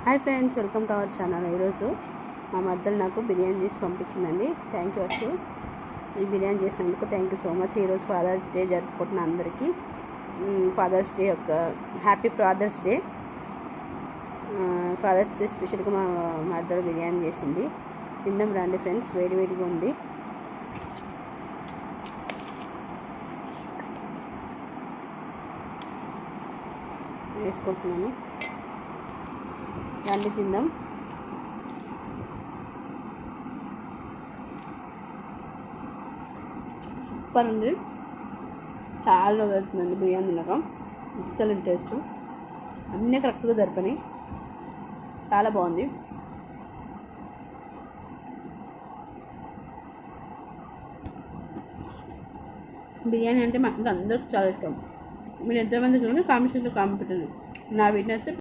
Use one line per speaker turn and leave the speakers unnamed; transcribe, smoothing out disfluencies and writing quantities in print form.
Hi friends, welcome to our channel. ఈరోజు మా మద్దలు నాకు బిర్యానీ చేసి పంపించిందండి. థ్యాంక్ యూ అచ్చు. ఈ బిర్యానీ చేసినందుకు థ్యాంక్ యూ సో మచ్. ఈరోజు ఫాదర్స్ డే జరుపుకుంటున్న అందరికీ ఫాదర్స్ డే యొక్క happy Father's Day. Father's Day స్పెషల్గా మా మద్దలు బిర్యానీ చేసింది. తిందాం రండి ఫ్రెండ్స్, వేడివేడిగా ఉంది. వేసుకుంటున్నాను, రండి తిందాం. సూపర్ ఉంది, చాలా రోజులు అవుతుందండి బిర్యానీ తినక. ఎక్సలెంట్ టేస్ట్, అన్నీ కరెక్ట్గా జరిపినాయి, చాలా బాగుంది. బిర్యానీ అంటే మాకు అందరికీ చాలా ఇష్టం. మీరు ఎంతమంది కామెంట్ సెక్షన్లో కామెంట్ పెట్టండి. నా వీడియో